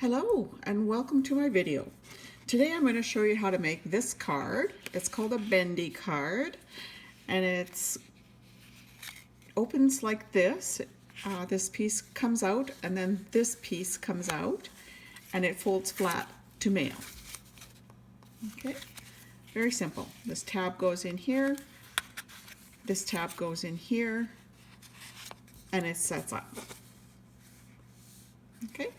Hello and welcome to my video. Today I'm going to show you how to make this card. It's called a Bendi card and it opens like this. This piece comes out and then this piece comes out and it folds flat to mail. Okay, very simple. This tab goes in here, this tab goes in here, and it sets up. Okay.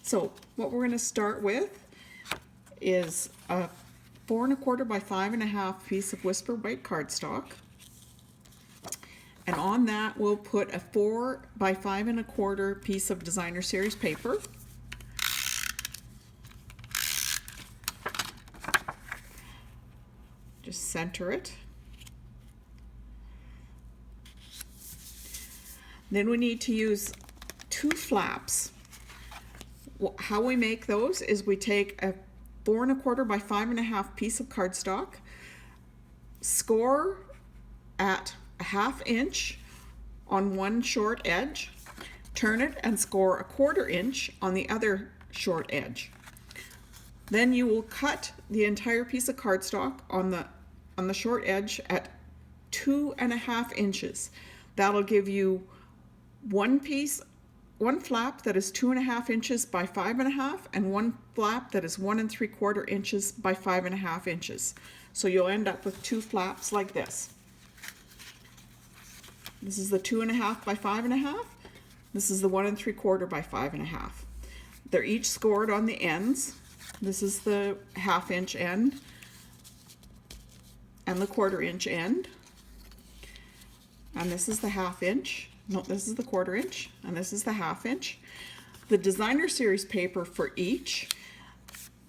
So what we're going to start with is a 4 1/4 by 5 1/2 piece of Whisper white cardstock, and on that we'll put a 4 by 5 1/4 piece of designer series paper. Just center it. Then we need to use 2 flaps. How we make those is we take a 4 1/4 by 5 1/2 piece of cardstock, score at a 1/2 inch on one short edge, turn it and score a 1/4 inch on the other short edge. Then you will cut the entire piece of cardstock on the short edge at 2 1/2 inches. That'll give you one flap that is 2 1/2 inches by 5 1/2 and one flap that is 1 3/4 inches by 5 1/2 inches. So you'll end up with 2 flaps like this. This is the 2 1/2 by 5 1/2. This is the 1 3/4 by 5 1/2. They're each scored on the ends. This is the 1/2 inch end and the 1/4 inch end. And this is the 1/2 inch. No, this is the 1/4 inch, and this is the 1/2 inch. The designer series paper for each,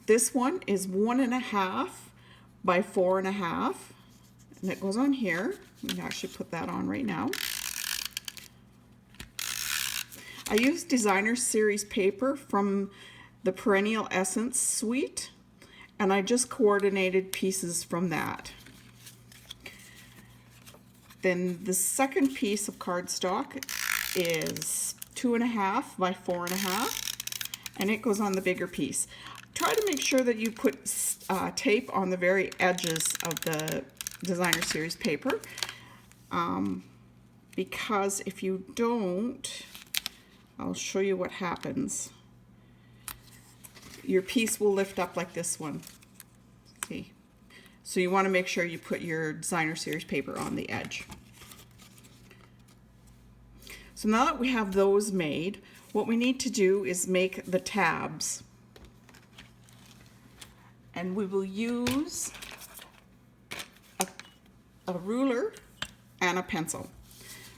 this one is 1 1/2 by 4 1/2, and it goes on here. We can actually put that on right now. I use designer series paper from the Perennial Essence suite, and I just coordinated pieces from that. Then the second piece of cardstock is 2 1/2 by 4 1/2, and it goes on the bigger piece. Try to make sure that you put tape on the very edges of the designer series paper, because if you don't, I'll show you what happens. Your piece will lift up like this one. See? So you want to make sure you put your designer series paper on the edge. So now that we have those made, what we need to do is make the tabs. And we will use a ruler and a pencil.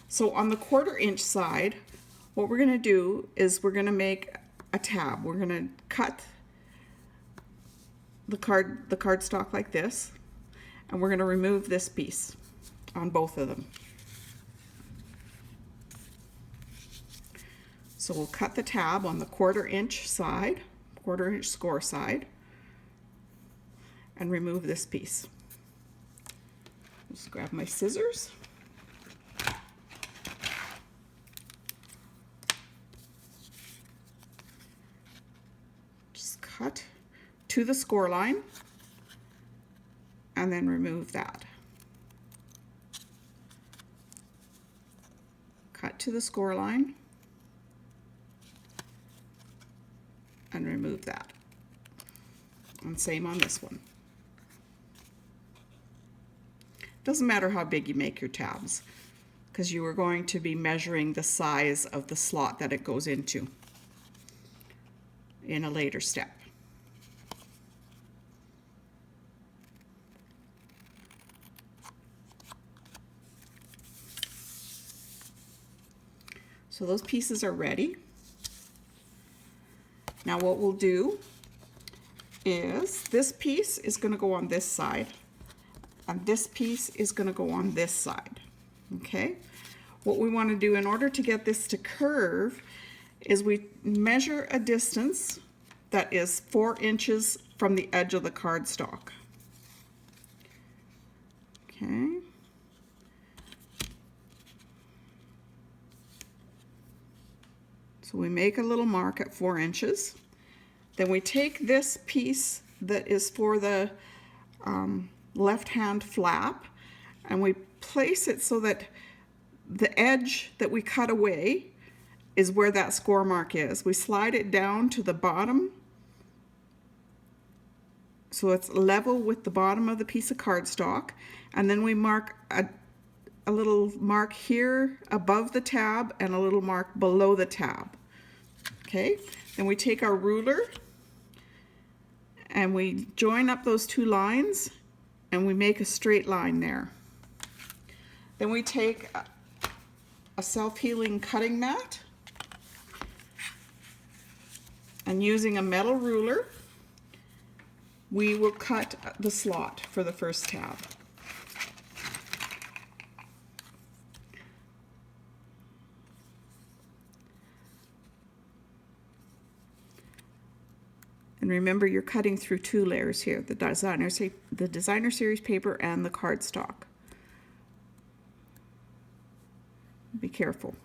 So on the 1/4 inch side, what we're going to do is we're going to make a tab. We're going to cut the cardstock like this, and we're going to remove this piece on both of them. So we'll cut the tab on the 1/4 inch side, 1/4 inch score side, and remove this piece. Just grab my scissors. Just cut to the score line and then remove that. Cut to the score line and remove that. And same on this one. Doesn't matter how big you make your tabs, because you are going to be measuring the size of the slot that it goes into in a later step. So those pieces are ready. Now what we'll do is this piece is going to go on this side, and this piece is going to go on this side. Okay? What we want to do in order to get this to curve is we measure a distance that is 4 inches from the edge of the cardstock. Okay? So we make a little mark at 4 inches. Then we take this piece that is for the left-hand flap, and we place it so that the edge that we cut away is where that score mark is. We slide it down to the bottom so it's level with the bottom of the piece of cardstock, and then we mark a little mark here above the tab and a little mark below the tab. Okay, then we take our ruler and we join up those two lines and we make a straight line there. Then we take a self-healing cutting mat, and using a metal ruler we will cut the slot for the first tab. And remember, you're cutting through two layers here, the designer series paper and the cardstock. Be careful.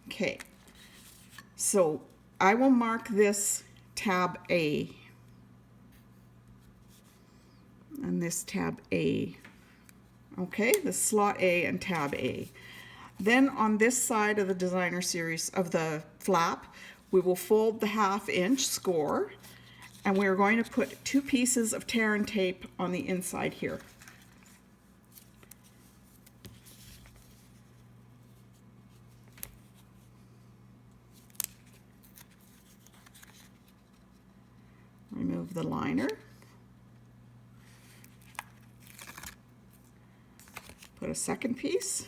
Okay, so I will mark this tab A and this tab A. Okay, the slot A and tab A. Then on this side of the designer series of the flap, we will fold the 1/2 inch score, and we're going to put 2 pieces of tear and tape on the inside here. Remove the liner. Put a second piece.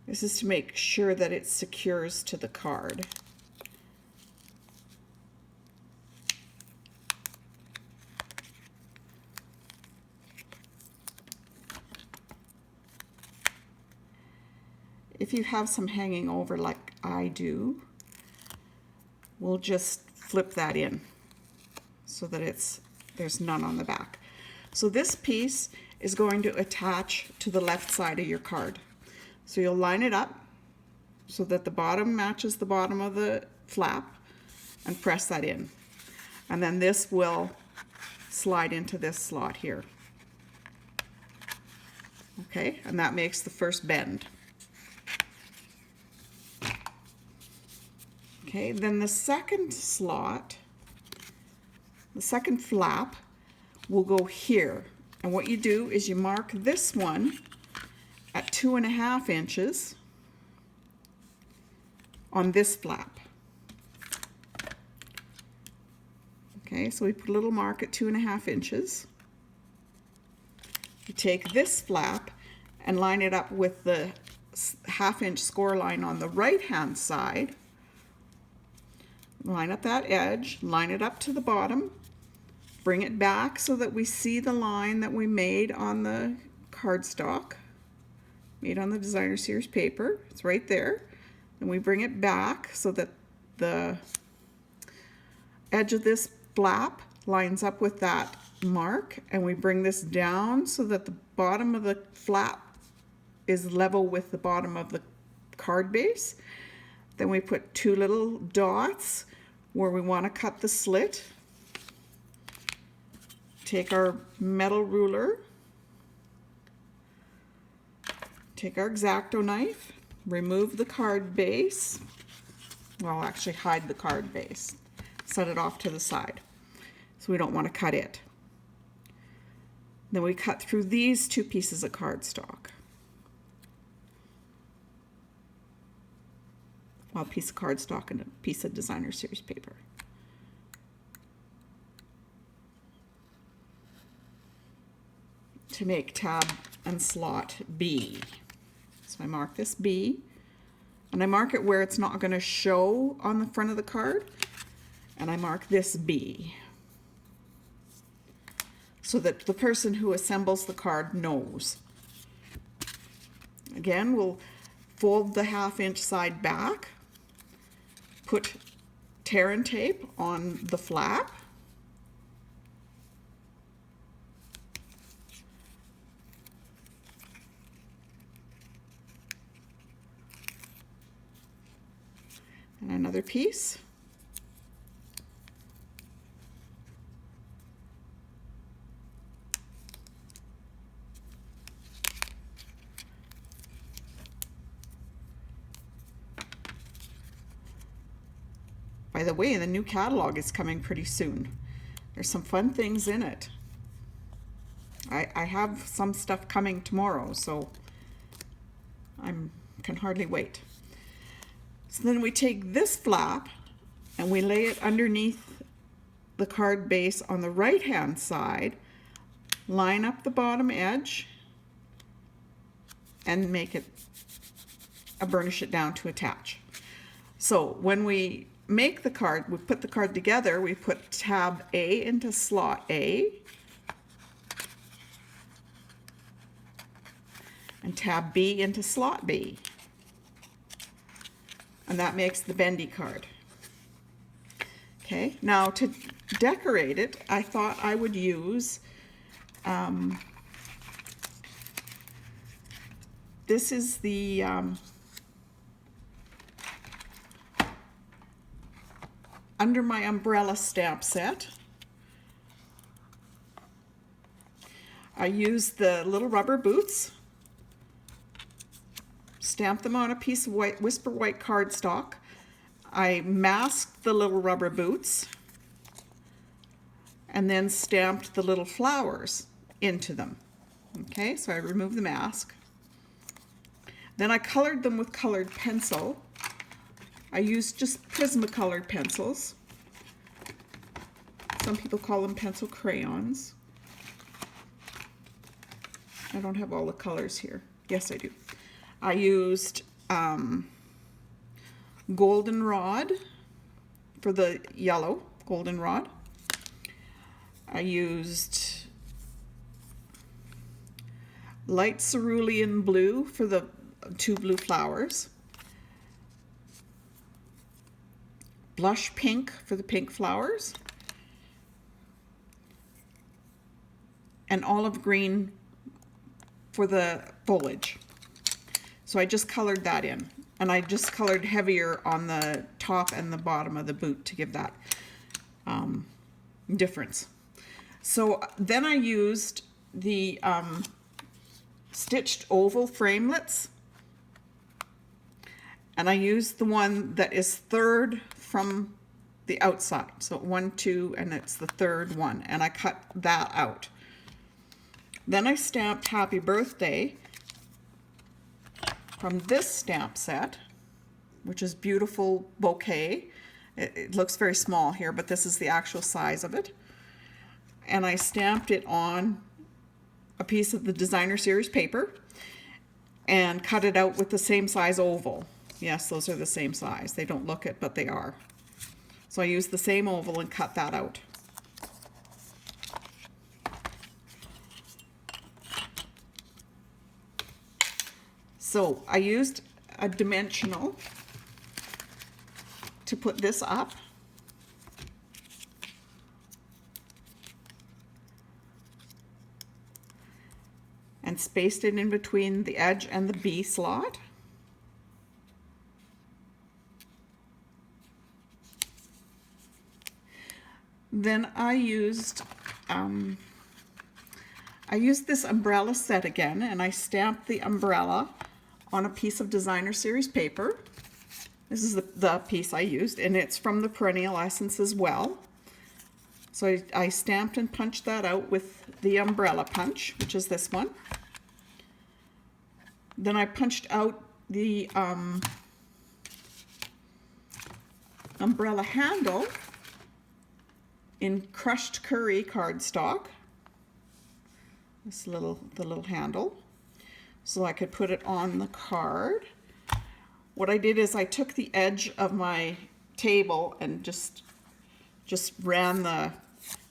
This is to make sure that it secures to the card. If you have some hanging over like I do, we'll just flip that in so that there's none on the back. So this piece is going to attach to the left side of your card. So you'll line it up so that the bottom matches the bottom of the flap and press that in. And then this will slide into this slot here. Okay, and that makes the first bend. Okay, then the second slot, the second flap will go here. And what you do is you mark this one at 2.5 inches on this flap. Okay, so we put a little mark at 2.5 inches. You take this flap and line it up with the 1/2 inch score line on the right hand side. Line up that edge, line it up to the bottom, bring it back so that we see the line that we made on the cardstock, made on the designer series paper. It's right there. And we bring it back so that the edge of this flap lines up with that mark, and we bring this down so that the bottom of the flap is level with the bottom of the card base. Then we put 2 little dots where we want to cut the slit. Take our metal ruler, take our X-Acto knife, remove the card base. Well, actually hide the card base. Set it off to the side, so we don't want to cut it. Then we cut through these 2 pieces of cardstock. Well, a piece of cardstock and a piece of designer series paper. To make tab and slot B. So I mark this B, and I mark it where it's not going to show on the front of the card, and I mark this B so that the person who assembles the card knows. Again, we'll fold the 1/2 inch side back, put tear and tape on the flap, And another piece. By the way, the new catalog is coming pretty soon. There's some fun things in it. I have some stuff coming tomorrow, so I can hardly wait. So then we take this flap and we lay it underneath the card base on the right hand side, line up the bottom edge, and make it, burnish it down to attach. So when we make the card, we put the card together, we put tab A into slot A, and tab B into slot B. And that makes the bendy card. Okay, now to decorate it, I thought I would use, this is the Under My Umbrella stamp set. I used the little rubber boots, stamped them on a piece of white Whisper White cardstock. I masked the little rubber boots and then stamped the little flowers into them. Okay, so I removed the mask. Then I colored them with colored pencil. I used just Prismacolored pencils. Some people call them pencil crayons. I don't have all the colors here. Yes, I do. I used goldenrod for the yellow, goldenrod. I used light cerulean blue for the 2 blue flowers. Blush pink for the pink flowers. And olive green for the foliage. So I just colored that in. And I just colored heavier on the top and the bottom of the boot to give that difference. So then I used the stitched oval framelits. And I used the one that is third from the outside. So 1, 2, and it's the third one. And I cut that out. Then I stamped Happy Birthday from this stamp set, which is Beautiful Bouquet. It looks very small here, but this is the actual size of it. And I stamped it on a piece of the Designer Series paper and cut it out with the same size oval. Yes, those are the same size. They don't look it, but they are. So I used the same oval and cut that out. So I used a dimensional to put this up. And spaced it in between the edge and the B slot. Then I used this umbrella set again, and I stamped the umbrella on a piece of Designer Series paper. This is the piece I used, and it's from the Perennial Essence as well. So I stamped and punched that out with the umbrella punch, which is this one. Then I punched out the umbrella handle in crushed curry cardstock. The little handle, so I could put it on the card. What I did is I took the edge of my table and just ran the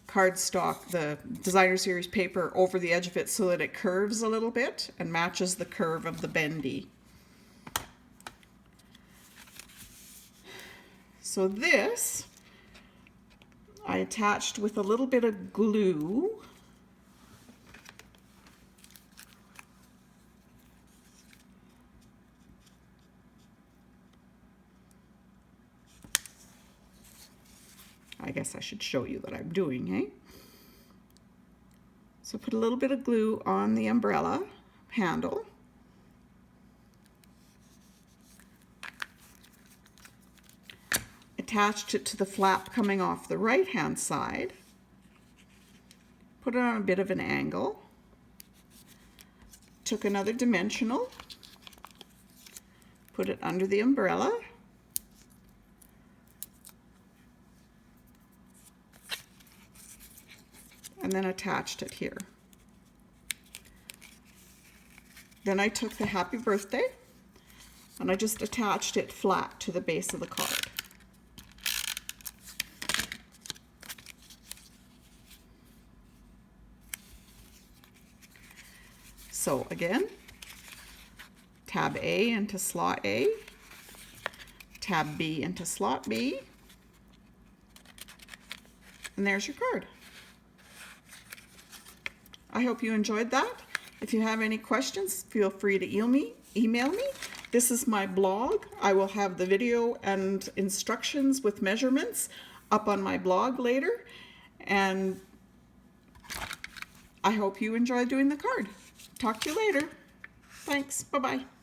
cardstock, the Designer Series paper, over the edge of it so that it curves a little bit and matches the curve of the bendy. So this I attached with a little bit of glue. guess I should show you that I'm doing, eh? So put a little bit of glue on the umbrella handle. Attached it to the flap coming off the right-hand side. Put it on a bit of an angle. Took another dimensional. Put it under the umbrella. And then attached it here. Then I took the happy birthday and I just attached it flat to the base of the card. So again, tab A into slot A, tab B into slot B, and there's your card. I hope you enjoyed that. If you have any questions, feel free to email me. This is my blog. I will have the video and instructions with measurements up on my blog later. And I hope you enjoy doing the card. Talk to you later. Thanks. Bye-bye.